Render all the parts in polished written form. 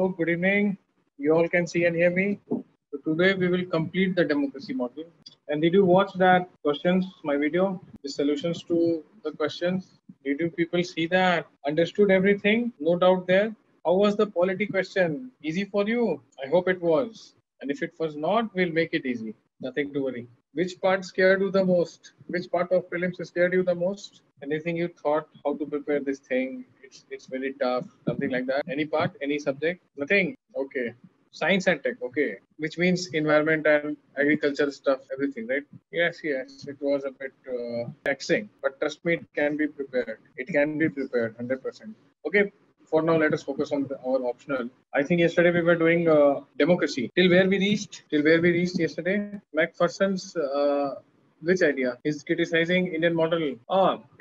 Hello, good evening. You all can see and hear me. So today we will complete the democracy model. And did you watch that questions, my video, the solutions to the questions? Did you people see that? Understood everything? No doubt there. How was the polity question? Easy for you? I hope it was. And if it was not, we'll make it easy. Nothing to worry. Which part scared you the most? Which part of prelims scared you the most? Anything you thought how to prepare this thing? It's very tough, something like that. Any part, any subject? Nothing. Okay. Science and tech. Okay. Which means environment and agriculture stuff, everything, right? Yes, yes. It was a bit taxing, but trust me, it can be prepared. It can be prepared, 100%. Okay. For now, let us focus on our optional. I think yesterday we were doing democracy. Till where we reached? Till where we reached yesterday? Macpherson's which idea? He's criticizing Indian model.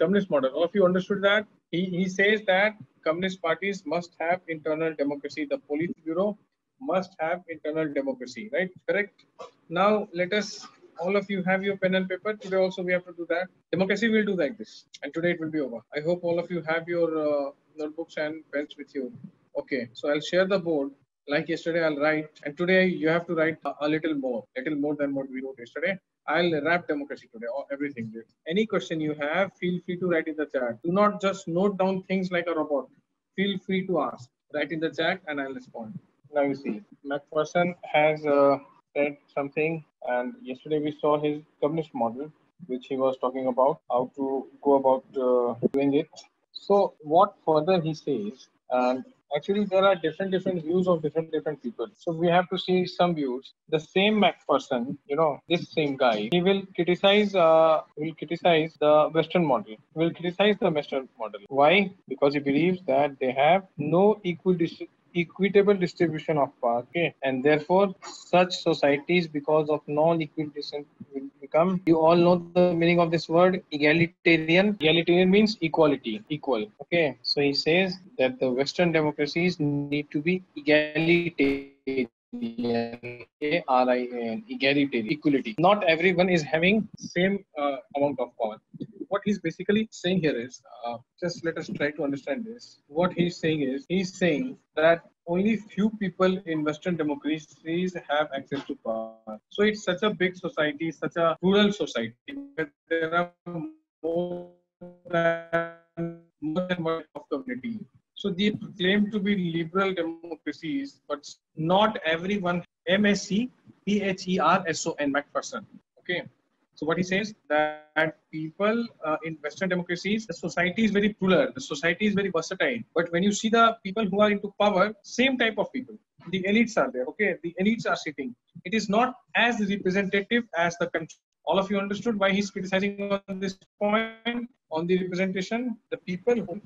Communist model. All of you understood that? He says that communist parties must have internal democracy. The Politburo must have internal democracy, right? Correct. Now let us. All of you have your pen and paper. Today also we have to do that. Democracy will do like this, and today it will be over. I hope all of you have your notebooks and pens with you. Okay, so I'll share the board. Like yesterday, I'll write, and today you have to write a little more than what we wrote yesterday. I'll wrap democracy today, or everything. Any question you have, feel free to write in the chat. Do not just note down things like a robot. Feel free to ask. Write in the chat, and I'll respond. Now you see, Macpherson has said something, and yesterday we saw his communist model, which he was talking about how to go about doing it. So what further he says, and actually there are different views of different people. So we have to see some views. The same Macpherson, this same guy, he will criticize the Western model. He will criticize the Western model. Why? Because he believes that they have no equitable distribution of power, okay, and therefore such societies, because of non-equal will become, you all know the meaning of this word, egalitarian means equality, equal, okay. So he says that the Western democracies need to be egalitarian, equality. Not everyone is having same amount of power. What he's basically saying here is, just let us try to understand this. What he's saying that only few people in Western democracies have access to power. So it's such a big society, such a rural society, where there are more than one of community. So they claim to be liberal democracies, but not everyone. MSc, PHERSON, Macpherson. Okay. So what he says that people in Western democracies, the society is very plural, the society is very versatile. But when you see the people who are into power, same type of people, the elites are there. Okay, the elites are sitting. It is not as representative as the country. All of you understood why he's criticizing on this point on the representation. The people who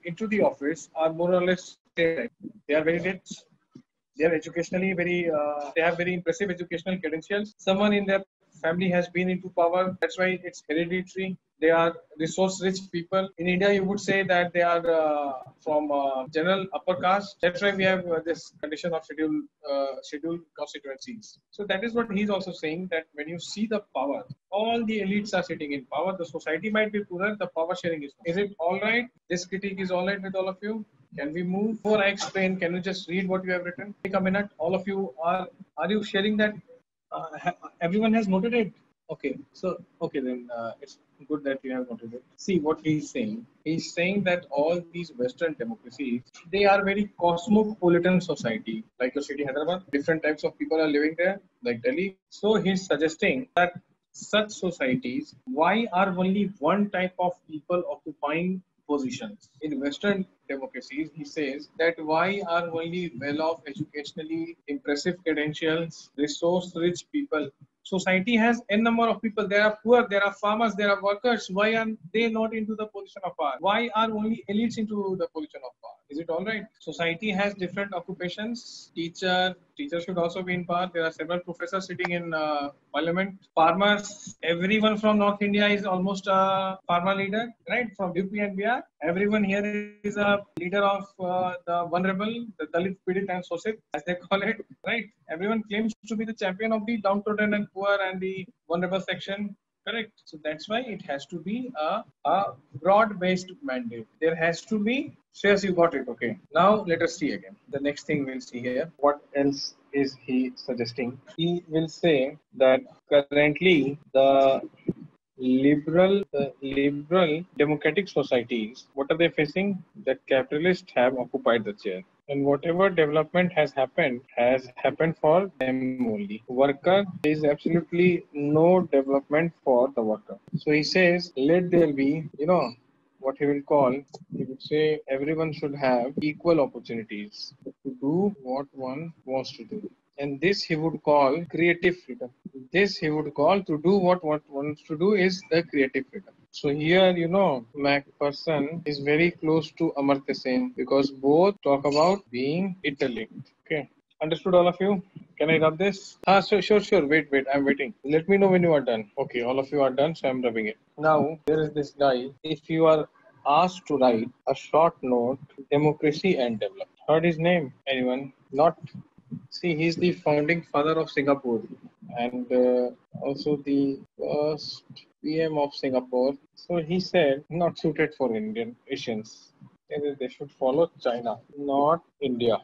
into the office are more or less stereotyped. They are very rich. They are educationally very. They have very impressive educational credentials. Someone in their family has been into power. That's why it's hereditary. They are resource-rich people. In India, you would say that they are from general upper caste. That's why we have this condition of scheduled constituencies. So that is what he's also saying, that when you see the power, all the elites are sitting in power. The society might be poorer. The power sharing is. Is it all right? This critique is all right with all of you? Can we move? Before I explain, can you just read what you have written? Take a minute. All of you are you sharing that? Everyone has noted it. Okay, so then it's good that you have noted it. See what he's saying. He's saying that all these Western democracies, they are very cosmopolitan society, like your city Hyderabad. Different types of people are living there, like Delhi. So he's suggesting that such societies, why are only one type of people occupying positions? In Western democracies, he says that why are only well-off, educationally impressive credentials, resource-rich people? Society has n number of people. There are poor, there are farmers, there are workers. Why are they not into the position of power? Why are only elites into the position of power? Is it all right? Society has different occupations. Teacher should also be in power. There are several professors sitting in parliament. Farmers, everyone from North India is almost a farmer leader, right? From UP and BR. Everyone here is a leader of the vulnerable, the Dalit, Pidit and Sosit, as they call it, right? Everyone claims to be the champion of the downtrodden and poor and the vulnerable section. Correct. So that's why it has to be a broad-based mandate. There has to be. So yes, you got it. Okay. Now let us see again. The next thing we'll see here. What else is he suggesting? He will say that currently the liberal democratic societies, what are they facing? That capitalists have occupied the chair. And whatever development has happened for them only. Worker, there is absolutely no development for the worker. So he says, let there be, what he will call, he would say everyone should have equal opportunities to do what one wants to do. And this he would call creative freedom. This he would call to do what wants to do is the creative freedom. So here, MacPherson is very close to Amartya Sen because both talk about being interlinked. Okay. Understood, all of you? Can I rub this? Sure. Wait. I'm waiting. Let me know when you are done. Okay, all of you are done, so I'm rubbing it. Now, there is this guy. If you are asked to write a short note, democracy and development. Heard his name? Anyone? Not? See, he's the founding father of Singapore and also the first PM of Singapore. So he said, not suited for Indian Asians. They should follow China, not India.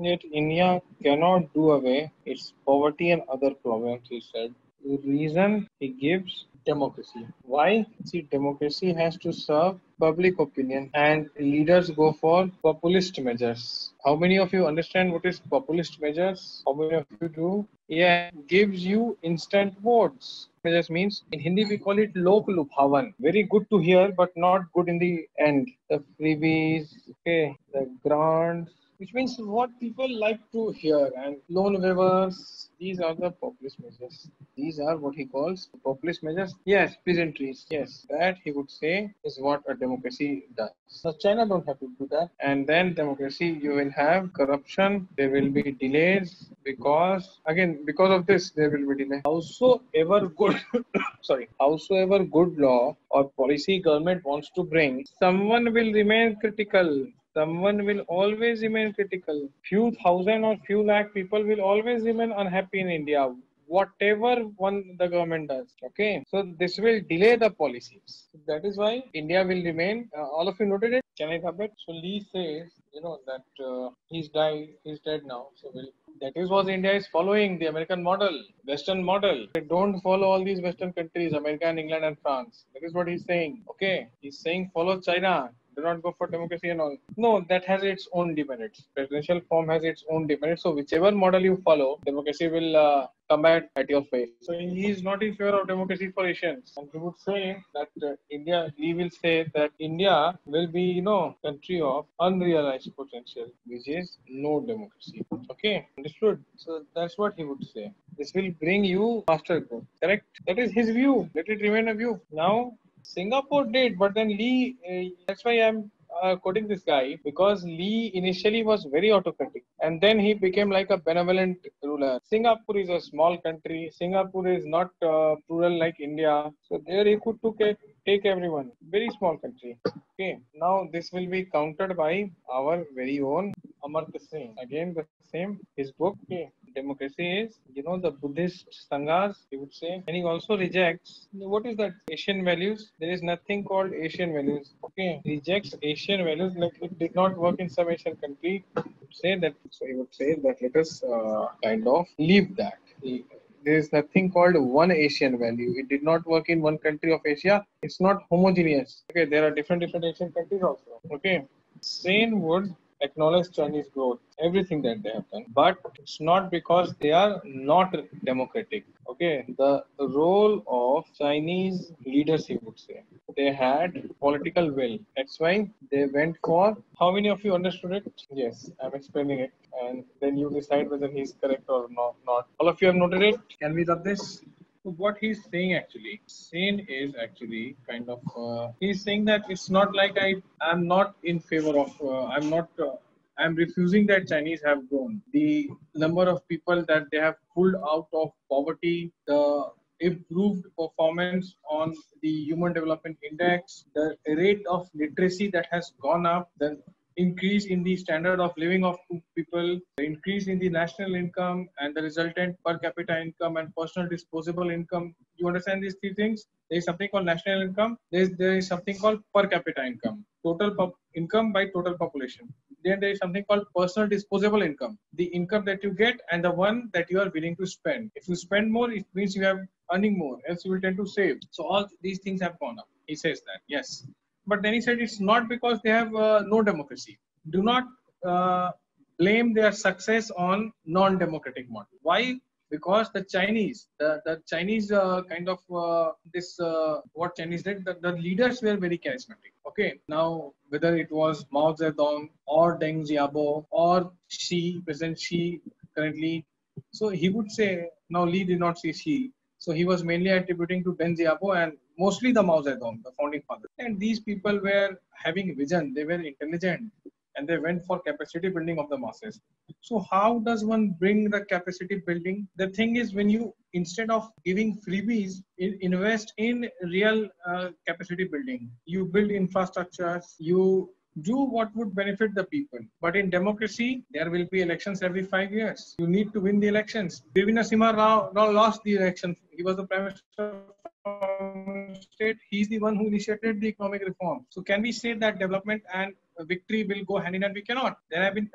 Yet India cannot do away its poverty and other problems, he said. The reason he gives democracy. Why? See, democracy has to serve public opinion and leaders go for populist measures. How many of you understand what is populist measures? How many of you do? Yeah, gives you instant votes. Measures means in Hindi we call it lok lubhavan. Very good to hear, but not good in the end. The freebies, okay, the grants, which means what people like to hear, and loan waivers. These are the populist measures. These are what he calls populist measures. Yes, pleasantries. Yes, that he would say is what a democracy does. Now, China don't have to do that. And then democracy, you will have corruption. There will be delays because of this, there will be delay. Howsoever good, howsoever good law or policy government wants to bring, someone will remain critical. Someone will always remain critical. Few thousand or few lakh people will always remain unhappy in India, whatever one the government does. Okay, so this will delay the policies. That is why India will remain. All of you noted it. Can I have it? So Lee says, that he's died. He's dead now. So that is what India is following, the American model, Western model. They don't follow all these Western countries, America and England and France. That is what he's saying. Okay, he's saying follow China. Do not go for democracy and all. No, that has its own demerits. Presidential form has its own demerits. So whichever model you follow, democracy will come at your face. So he is not in favor of democracy for Asians. And he would say that he will say that India will be, country of unrealized potential, which is no democracy. Okay, understood? So that's what he would say. This will bring you faster growth. Correct? That is his view. Let it remain a view. Now, Singapore did, but then Lee, that's why I'm quoting this guy, because Lee initially was very autocratic and then he became like a benevolent ruler. Singapore is a small country. Singapore is not plural like India. So there he could take everyone. Very small country. Okay, now this will be countered by our very own Amartya Sen. Again, the same, his book. Okay, democracy is, the Buddhist Sanghas, he would say. And he also rejects, what is that? Asian values. There is nothing called Asian values. Okay, rejects Asian values, like it did not work in some Asian country. He would say that let us kind of leave that. There is nothing called one Asian value. It did not work in one country of Asia. It's not homogeneous. Okay, there are different Asian countries also. Okay, Sen would acknowledge Chinese growth, everything that they have done, but it's not because they are not democratic. Okay, the role of Chinese leaders, he would say, they had political will. That's why they went for. How many of you understood it? Yes, I'm explaining it, and then you decide whether he's correct or not. All of you have noted it. Can we rub this? So what he's saying actually, Sen is actually kind of he's saying that it's not like I'm not in favor of I'm refusing that Chinese have grown. The number of people that they have pulled out of poverty, the improved performance on the Human Development Index, the rate of literacy that has gone up, the increase in the standard of living of people, the increase in the national income, and the resultant per capita income and personal disposable income. You understand these three things? There is something called national income. There is something called per capita income, total income by total population. Then there is something called personal disposable income, the income that you get and the one that you are willing to spend. If you spend more, it means you have earning more, else you will tend to save. So all these things have gone up. He says that, yes. But then he said it's not because they have no democracy. Do not blame their success on non-democratic model. Why? Because the Chinese kind of this what Chinese did, the leaders were very charismatic. Okay, now whether it was Mao Zedong or Deng Xiaoping or President Xi currently, so he would say, now Lee did not say Xi, so he was mainly attributing to Deng Xiaoping and mostly the Mao Zedong, the founding father. And these people were having vision, they were intelligent, and they went for capacity building of the masses. So how does one bring the capacity building? The thing is, when you, instead of giving freebies, invest in real capacity building. You build infrastructures, you do what would benefit the people. But in democracy, there will be elections every 5 years. You need to win the elections. P.V. Narasimha Rao lost the election. He was the Prime Minister of state. He's the one who initiated the economic reform. So can we say that development and victory will go hand in hand? We cannot. There have been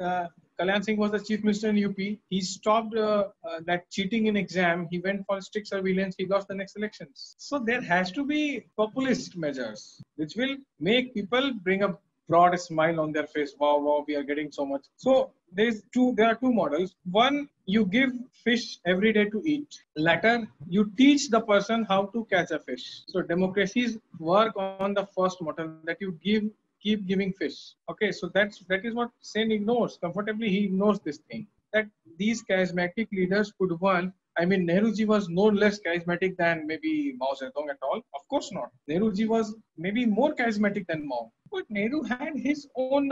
Kalyan Singh was the chief minister in UP. He stopped that cheating in exam. He went for strict surveillance. He lost the next elections. So there has to be populist measures which will make people bring a broad smile on their face. Wow, wow, we are getting so much. So there are two models. One, you give fish every day to eat. Latter, you teach the person how to catch a fish. So democracies work on the first model, that you keep giving fish. Okay, so that is what Sen ignores. Comfortably, he ignores this thing. That these charismatic leaders could win. I mean, Nehruji was no less charismatic than maybe Mao Zedong at all. Of course not. Nehruji was maybe more charismatic than Mao. But Nehru had his own,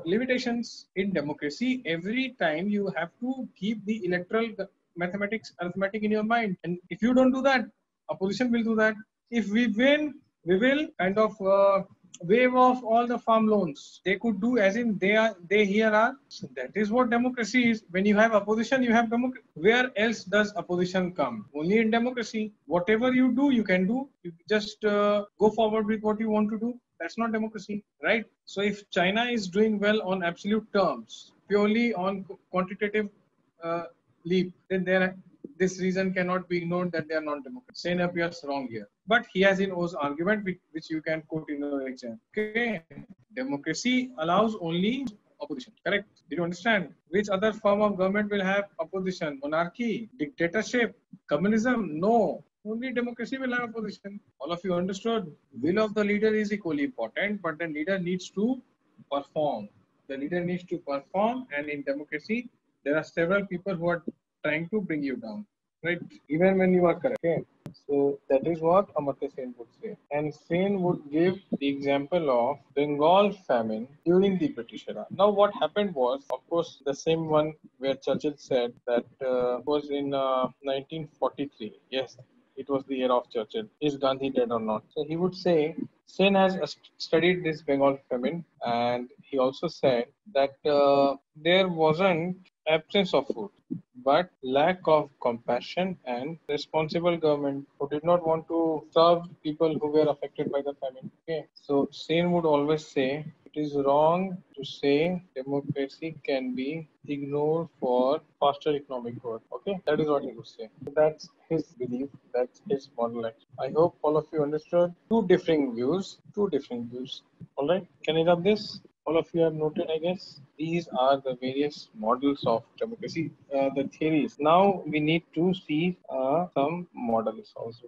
limitations in democracy. Every time you have to keep the electoral mathematics, arithmetic in your mind. And if you don't do that, opposition will do that. If we win, we will kind of waive off all the farm loans. They could do as in they here are. So that is what democracy is. When you have opposition, you have democracy. Where else does opposition come? Only in democracy. Whatever you do, you can do. You just go forward with what you want to do. That's not democracy, right? So if China is doing well on absolute terms, purely on quantitative leap, then this reason cannot be ignored that they are non-democratic. Sen appears wrong here. But he has in his argument, which you can quote in your exam. Okay, democracy allows only opposition. Correct? Did you understand? Which other form of government will have opposition? Monarchy, dictatorship, communism? No. Only democracy will have opposition. All of you understood? Will of the leader is equally important, but the leader needs to perform. The leader needs to perform, and in democracy, there are several people who are trying to bring you down, right? Even when you are correct. Okay? So that is what Amartya Sen would say. And Sen would give the example of Bengal famine during the British era. Now what happened was, of course, the same one where Churchill said that was in 1943. Yes, it was the era of Churchill. Is Gandhi dead or not? So he would say, Sen has studied this Bengal famine, and he also said that there wasn't absence of food, but lack of compassion and responsible government who did not want to serve people who were affected by the famine. Okay, so Sen would always say it is wrong to say democracy can be ignored for faster economic growth. Okay, that is what he would say. So that's his belief. That's his model. I hope all of you understood. Two different views. All right, can I rub this? All of you have noted, I guess. These are the various models of democracy, the theories. Now we need to see some models also.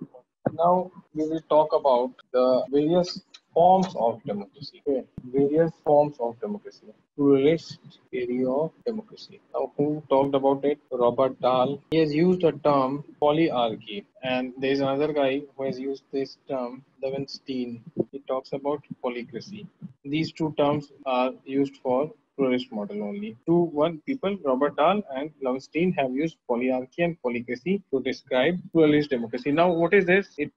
Now we will talk about the various forms of democracy. Okay. Various forms of democracy. Pluralist theory of democracy. Now who talked about it? Robert Dahl. He has used a term polyarchy, and there is another guy who has used this term, Levenstein. He talks about polycracy. These two terms are used for pluralist model only. One people, Robert Dahl and Levenstein, have used polyarchy and polycracy to describe pluralist democracy. Now, what is this? It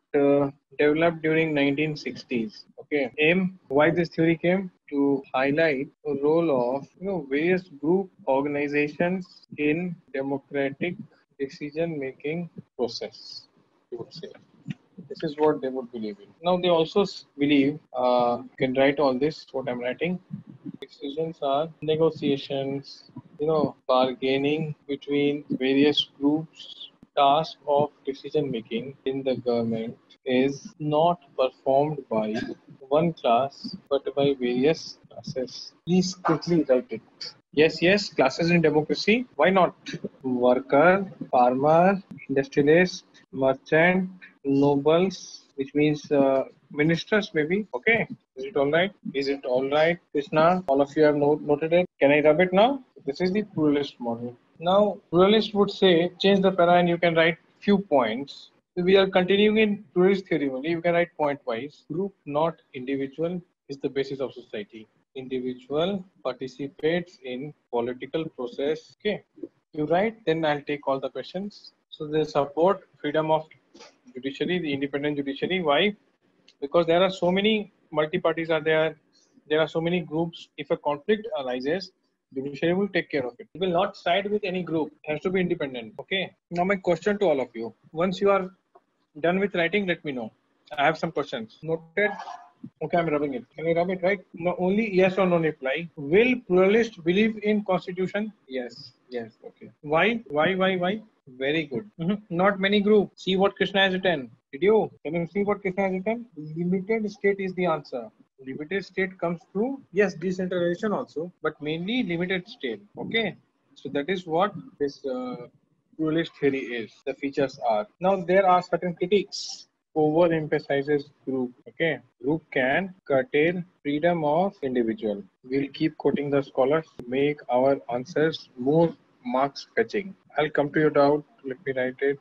developed during 1960s. Okay. Why this theory came? to highlight the role of various group organizations in democratic decision making process. You would say this is what they would believe in. Now they also believe you can write all this what I'm writing. Decisions are negotiations, bargaining between various groups. Task of decision making in the government is not performed by one class but by various classes. Please quickly write it. Yes, yes, classes in democracy. Why not? Worker, farmer, industrialist, merchant, nobles, which means ministers maybe. Okay. Is it all right? Is it all right, Krishna? All of you have noted it. Can I rub it now? This is the pluralist model. Now, pluralist would say change the para and you can write few points. We are continuing in pluralist theory only. You can write point wise. Group, not individual, is the basis of society. Individual participates in political process. Okay. You write, then I'll take all the questions. So they support freedom of judiciary, the independent judiciary. Why? Because there are so many multi-parties are there. There are so many groups. If a conflict arises, judiciary will take care of it. It will not side with any group. It has to be independent. Okay. Now my question to all of you. Once you are done with writing, let me know. I have some questions. Noted. Okay, I'm rubbing it. Can I rub it, right? No, only yes or no reply. Will pluralists believe in constitution? Yes. Yes. Okay. Why? Why? Very good. Not many groups. See what Krishna has written. Did you? Can you see what Krishna has written? Limited state is the answer. Limited state comes through, yes, decentralization also, but mainly limited state. Okay. So that is what this pluralist theory is. The features are. Now there are certain critiques overemphasizes group. Okay, group can curtail freedom of individual. We'll keep quoting the scholars to make our answers more marks fetching. I'll come to your doubt. Let me write it.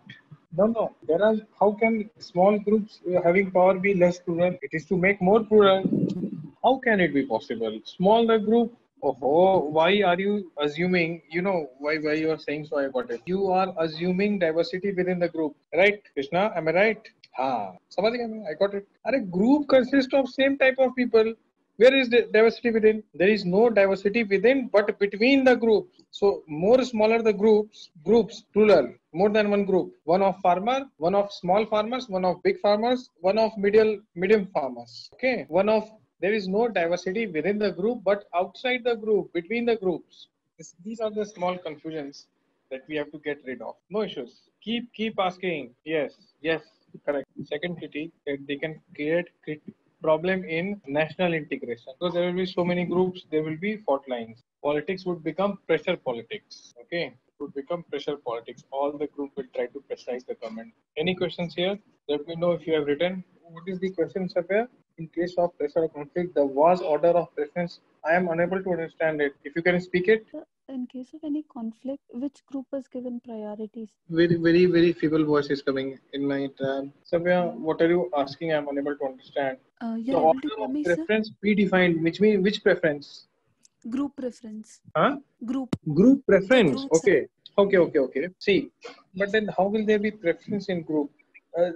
No. There are. How can small groups having power be less plural? It is to make more plural. How can it be possible? Smaller group. Oh, why are you assuming? Why you are saying so? I got it. You are assuming diversity within the group, right, Krishna? Am I right? समझ गया मैं. I got it. अरे group consists of same type of people. Where is the diversity within? There is no diversity within, but between the groups. So more smaller the groups plural, more than one group. One of farmer, one of small farmers, one of big farmers, one of medium farmers. Okay, one of there is no diversity within the group, but outside the group, between the groups. These are the small confusions that we have to get rid of. No issues. Keep asking. Yes, correct. Second critique that they can create problem in national integration. So there will be so many groups, there will be fault lines. Politics would become pressure politics. Okay, it would become pressure politics. All the group will try to pressurize the government. Any questions here? Let me know if you have written. What is the question, Sabya? In case of pressure or conflict, the was order of preference. I am unable to understand it. If you can speak it. In case of any conflict, which group is given priorities? Very feeble voice is coming in my turn. Sabya, what are you asking? I am unable to understand. You're The able order to hear of me, preference sir? Predefined, which means which preference? Group preference. Huh? Group Preference. Okay. See, but then how will there be preference in group?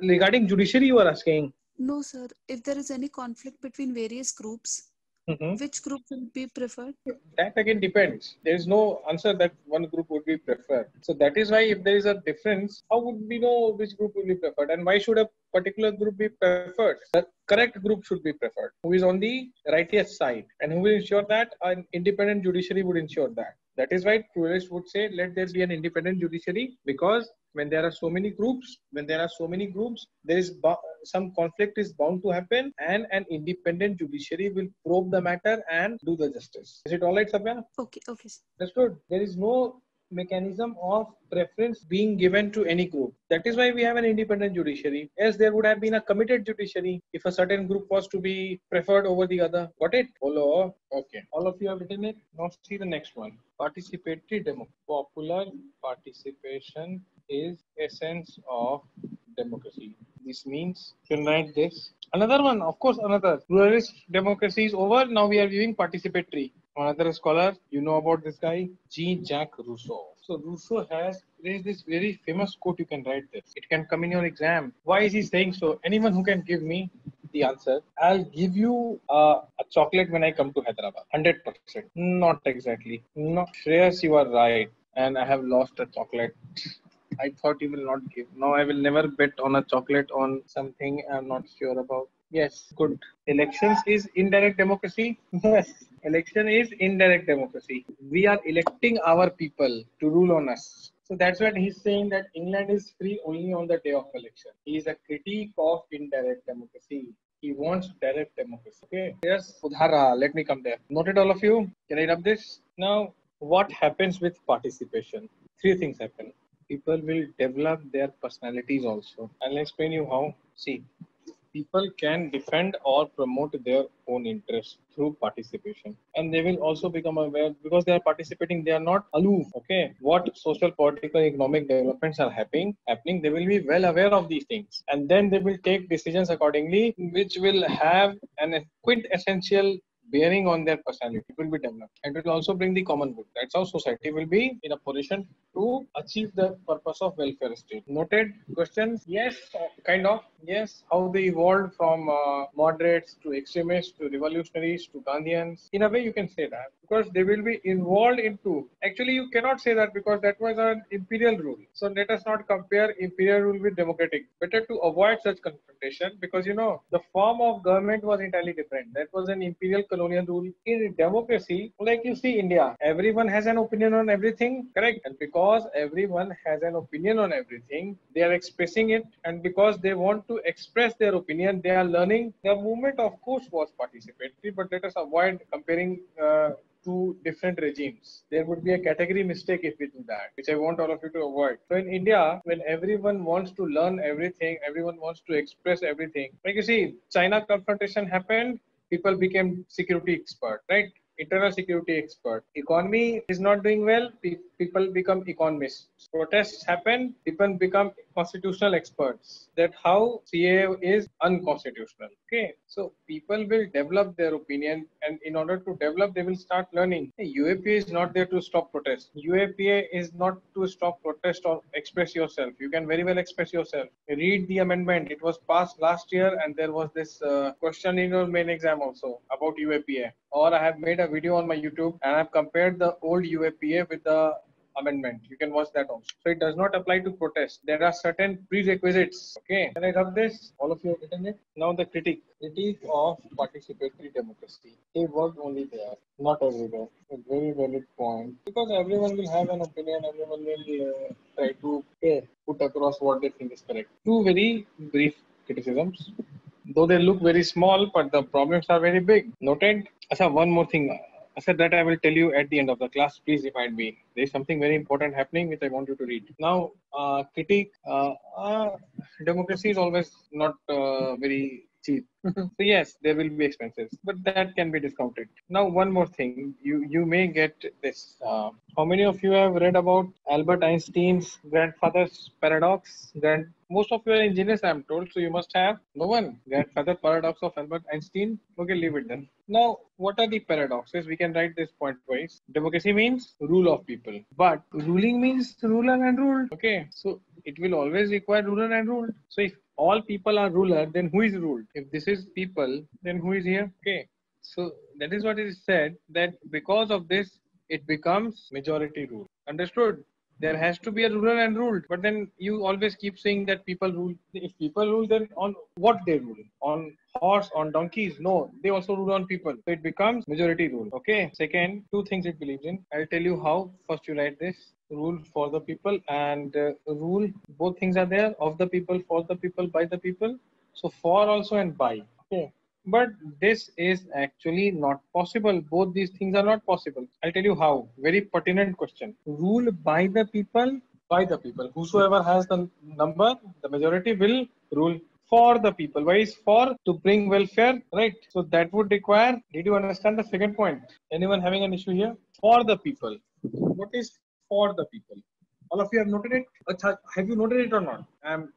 Regarding judiciary, you are asking? No, sir. If there is any conflict between various groups, which group will be preferred? That again depends. There is no answer that one group would be preferred. So that is why if there is a difference, how would we know which group will be preferred? And why should a particular group be preferred? The correct group should be preferred, who is on the righteous side and who will ensure that an independent judiciary would ensure that. That is why pluralists would say let there be an independent judiciary, because when there are so many groups, there is some conflict is bound to happen, and an independent judiciary will probe the matter and do the justice. Is it all right, Sabya? Okay. Understood. There is no mechanism of preference being given to any group. That is why we have an independent judiciary. Yes, there would have been a committed judiciary if a certain group was to be preferred over the other. Got it? Follow. Okay. All of you have written it. Now see the next one. Participatory democracy. Popular participation is essence of democracy. This means you can write this. Another one, of course, another. Pluralist democracy is over. Now we are viewing participatory. Another scholar, you know about this guy, Jean-Jacques Rousseau. So Rousseau has raised this very famous quote. You can write this. It can come in your exam. Why is he saying so? Anyone who can give me the answer. I'll give you a chocolate when I come to Hyderabad. 100%. Not exactly. No, Shreyas, you are right. And I have lost a chocolate. I thought you will not give. No, I will never bet on a chocolate on something I'm not sure about. Yes, good. Elections is indirect democracy. Yes, election is indirect democracy. We are electing our people to rule on us. So that's what he's saying, that England is free only on the day of election. He is a critique of indirect democracy. He wants direct democracy. Okay. Yes, Udhara, let me come there. Noted all of you? Can I rub this? Now, what happens with participation? Three things happen. People will develop their personalities also. I'll explain you how. See, people can defend or promote their own interests through participation, and they will also become aware because they are participating. They are not aloof. Okay, what social, political, economic developments are happening, they will be well aware of these things, and then they will take decisions accordingly, which will have an quintessential bearing on their personality. It will be developed, and it will also bring the common good. That's how society will be in a position to achieve the purpose of welfare state. Noted? Questions? Yes, kind of. Yes. How they evolved from moderates to extremists to revolutionaries to Gandhians. In a way, you can say that because they will be involved into. Actually, you cannot say that because that was an imperial rule. So let us not compare imperial rule with democratic. Better to avoid such confrontation because the form of government was entirely different. That was an imperial colonial rule. In democracy, like you see India, everyone has an opinion on everything, correct? And because everyone has an opinion on everything, they are expressing it, and because they want to express their opinion, they are learning. The movement, of course, was participatory, but let us avoid comparing two different regimes. There would be a category mistake if we do that, which I want all of you to avoid. So in India, when everyone wants to learn everything, everyone wants to express everything. Like you see, China confrontation happened, people became security expert, right? Internal security expert. Economy is not doing well, people become economists. Protests happen, people become constitutional experts. That how CAA is unconstitutional. Okay, so people will develop their opinion, and in order to develop, they will start learning. Hey, UAPA is not there to stop protest. UAPA is not to stop protest or express yourself. You can very well express yourself. Read the amendment. It was passed last year, and there was this question in your main exam also about UAPA. Or I have made a video on my YouTube and I've compared the old UAPA with the amendment. You can watch that also. So it does not apply to protest. There are certain prerequisites. Okay. Can I rub this? All of you have written it. Now the critique of participatory democracy. They worked only there, not everywhere. A very valid point. Because everyone will have an opinion. Everyone will try to put across what they think is correct. Two very brief criticisms. Though they look very small, but the problems are very big. Noted? Asa, one more thing. I said that I will tell you at the end of the class. Please remind me. There is something very important happening which I want you to read. Now, critique. Democracy is always not very cheap. So yes, there will be expenses, but that can be discounted. Now, one more thing. You may get this. How many of you have read about Albert Einstein's grandfather's paradox? Most of you are engineers, I am told, so you must have. No one. Grandfather paradox of Albert Einstein. Okay, leave it then. Now, what are the paradoxes? We can write this point-wise. Democracy means rule of people, but ruling means ruler and ruled. Okay, so it will always require ruler and ruled. So if all people are ruler, then who is ruled? If this is people, then who is here? Okay, so that is what is said, that because of this, it becomes majority rule. Understood? There has to be a ruler and ruled, but then you always keep saying that people rule. If people rule, then on what they rule? On horse, on donkeys? No, they also rule on people. So it becomes majority rule. Okay. Second, two things it believes in. I'll tell you how. First, you write this: rule for the people and rule. Both things are there: of the people, for the people, by the people. So for also and by. Okay. But this is actually not possible. Both these things are not possible. I'll tell you how. Very pertinent question. Rule by the people, by the people. Whosoever has the number, the majority will rule for the people. Why is for? To bring welfare, right? So that would require, did you understand the second point? Anyone having an issue here? For the people. What is for the people? All of you have noted it? Have you noted it or not?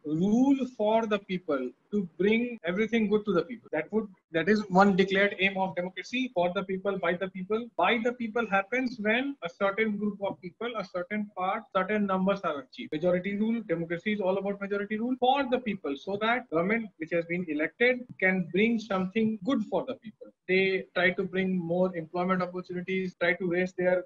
Rule for the people, to bring everything good to the people. That is one declared aim of democracy. For the people, by the people. By the people happens when a certain group of people, a certain part, certain numbers are achieved. Majority rule, democracy is all about majority rule for the people, so that government which has been elected can bring something good for the people. They try to bring more employment opportunities, try to raise their,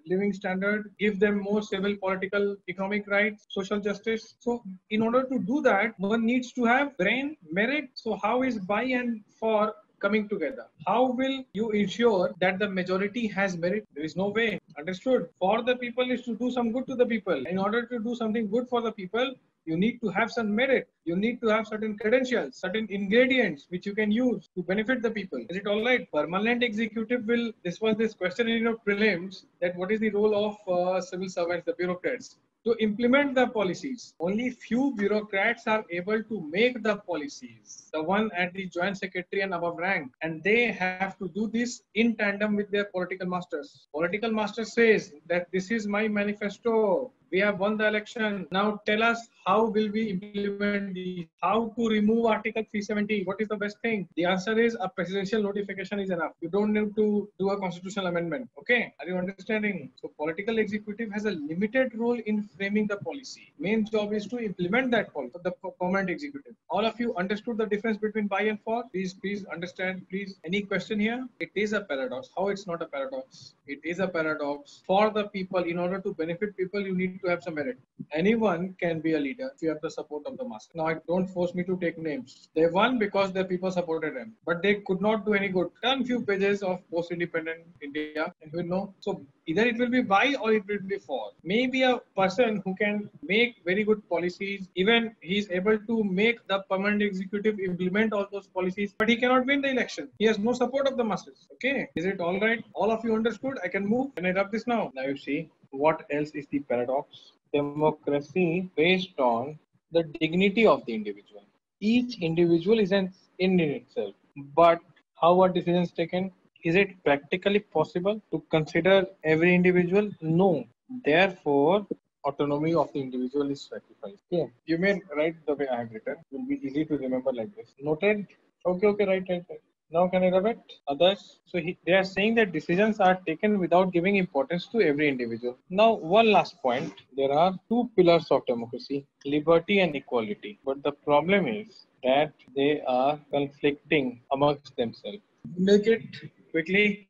living standard, give them more civil, political, economic rights, social justice. So in order to do that, one needs to have brain, merit. So how is by and for coming together? How will you ensure that the majority has merit? There is no way. Understood? For the people is to do some good to the people. In order to do something good for the people, you need to have some merit. You need to have certain credentials, certain ingredients which you can use to benefit the people. Is it all right? Permanent executive will, this was this question in your prelims, that what is the role of civil servants, the bureaucrats? To implement the policies. Only few bureaucrats are able to make the policies, the one at the joint secretary and above rank, and they have to do this in tandem with their political masters. Political master says that this is my manifesto. We have won the election. Now tell us, how will we implement these? How to remove Article 370? What is the best thing? The answer is a presidential notification is enough. You don't need to do a constitutional amendment. Okay? Are you understanding? So political executive has a limited role in framing the policy. Main job is to implement that policy. The permanent executive. All of you understood the difference between by and for? Please understand. Please. Any question here? It is a paradox. How it's not a paradox? It is a paradox. For the people, in order to benefit people, you need to have some merit. Anyone can be a leader if you have the support of the mass. Now, don't force me to take names. They won because their people supported them, but they could not do any good. Turn few pages of post-independent India and you will know. So either it will be by or it will be for. Maybe a person who can make very good policies, even he is able to make the permanent executive implement all those policies, but he cannot win the election. He has no support of the masses. Okay, is it all right? All of you understood? I can move. Can I rub this now? Now you see. What else is the paradox? Democracy based on the dignity of the individual. Each individual is an end in itself. But how are decisions taken? Is it practically possible to consider every individual? No. Therefore, autonomy of the individual is sacrificed. Okay. You may write the way I have written. It will be easy to remember like this. Noted? Okay, right. Now can I rub it? Others? So they are saying that decisions are taken without giving importance to every individual. Now, one last point. There are two pillars of democracy, liberty and equality. But the problem is that they are conflicting amongst themselves. Make it quickly.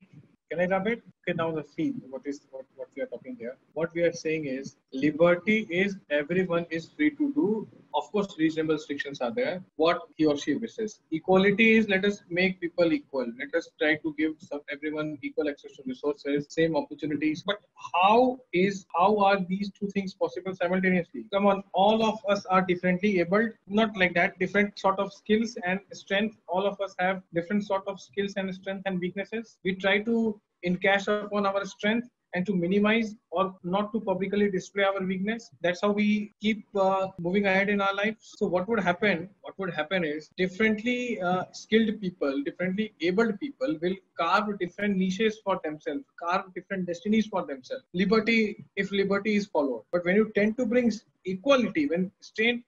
Can I rub it? Okay, now the see what we are talking here. What we are saying is liberty is everyone is free to do. Of course, reasonable restrictions are there. What he or she wishes. Equality is let us make people equal. Let us try to give everyone equal access to resources, same opportunities. But how are these two things possible simultaneously? Come on, all of us are differently abled. Not like that. Different sort of skills and strength. All of us have different sort of skills and strength and weaknesses. We try to encash upon our strength and to minimize or not to publicly display our weakness. That's how we keep moving ahead in our lives. So what would happen? What would happen is differently skilled people, differently abled people will carve different niches for themselves, carve different destinies for themselves. Liberty, if liberty is followed. But when you tend to bring equality, when state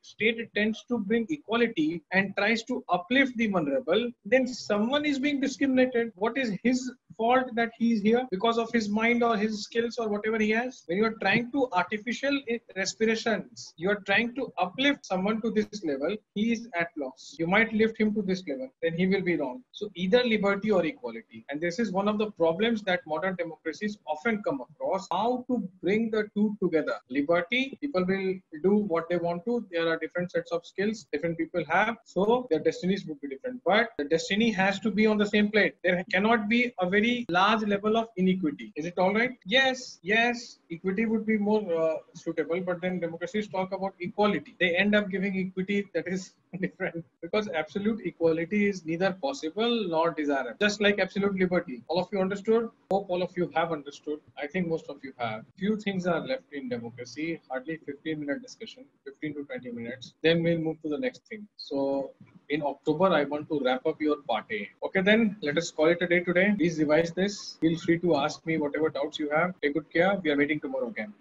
tends to bring equality and tries to uplift the vulnerable, then someone is being discriminated. What is his fault that he is here? Because of his mind or his skills or whatever he has? When you are trying to artificial respirations, you are trying to uplift someone to this level, he is at loss. You might lift him to this level, then he will be wrong. So either liberty or equality. And this is one of the problems that modern democracies often come across. How to bring the two together. Liberty, people will do what they want to. There are different sets of skills different people have, so their destinies would be different. But the destiny has to be on the same plate. There cannot be a very large level of inequity. Is it all right? Yes, equity would be more suitable, but then democracies talk about equality. They end up giving equity that is different, because absolute equality is neither possible nor desirable. Just like absolute liberty. All of you understood? Hope all of you have understood. I think most of you have. Few things are left in democracy. Hardly 15-minute discussion, 15 to 20 minutes. Then we'll move to the next thing. So in October, I want to wrap up your part A. Okay, then let us call it a day today. Please revise this. Feel free to ask me whatever doubts you have. Take good care. We are meeting tomorrow again.